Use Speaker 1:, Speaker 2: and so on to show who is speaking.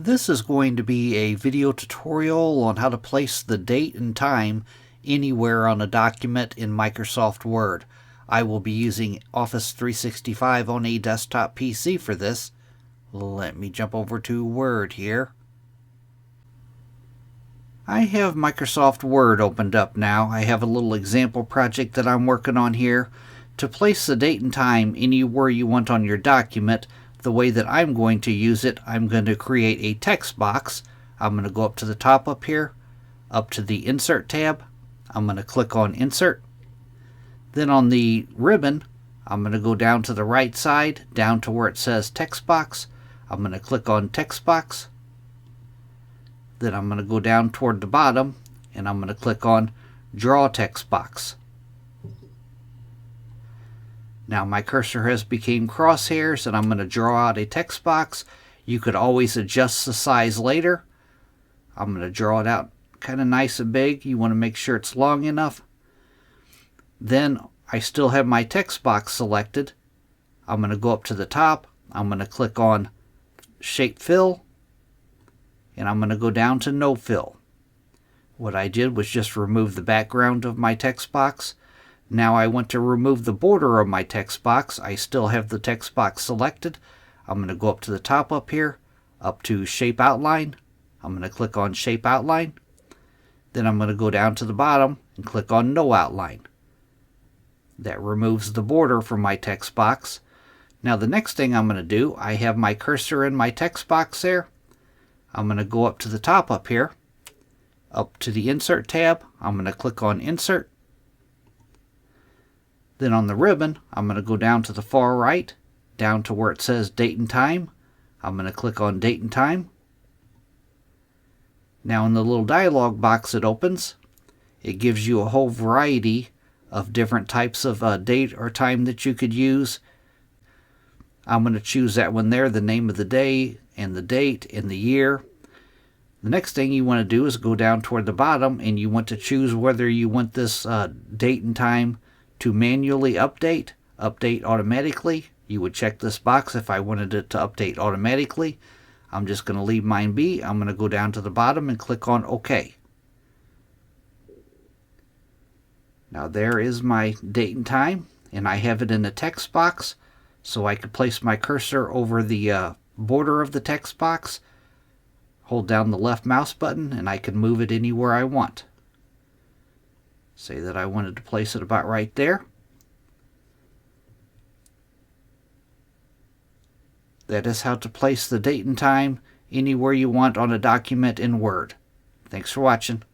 Speaker 1: This is going to be a video tutorial on how to place the date and time anywhere on a document in Microsoft Word. I will be using Office 365 on a desktop PC for this. Let me jump over to Word here. I have Microsoft Word opened up now. I have a little example project that I'm working on here. To place the date and time anywhere you want on your document, the way that I'm going to use it, I'm going to create a text box. I'm going to go up to the top up here, up to the Insert tab. I'm going to click on Insert. Then on the ribbon, I'm going to go down to the right side, down to where it says Text Box. I'm going to click on Text Box. Then I'm going to go down toward the bottom, and I'm going to click on Draw Text Box. Now my cursor has become crosshairs, and I'm going to draw out a text box. You could always adjust the size later. I'm going to draw it out kind of nice and big. You want to make sure it's long enough. Then I still have my text box selected. I'm going to go up to the top. I'm going to click on Shape Fill, and I'm going to go down to No Fill. What I did was just remove the background of my text box. Now I want to remove the border of my text box. I still have the text box selected. I'm going to go up to the top up here, up to Shape Outline. I'm going to click on Shape Outline. Then I'm going to go down to the bottom and click on No Outline. That removes the border from my text box. Now the next thing I'm going to do, I have my cursor in my text box there. I'm going to go up to the top up here, up to the Insert tab. I'm going to click on Insert. Then on the ribbon, I'm going to go down to the far right, down to where it says Date and Time. I'm going to click on Date and Time. Now in the little dialog box that opens, it gives you a whole variety of different types of date or time that you could use. I'm going to choose that one there, the name of the day and the date and the year. The next thing you want to do is go down toward the bottom, and you want to choose whether you want this date and time to manually update automatically. You would check this box if I wanted it to update automatically. I'm just going to leave mine be. I'm going to go down to the bottom and click on OK. Now there is my date and time, and I have it in the text box, so I could place my cursor over the border of the text box, hold down the left mouse button, and I can move it anywhere I want. Say that I wanted to place it about right there. That is how to place the date and time anywhere you want on a document in Word. Thanks for watching.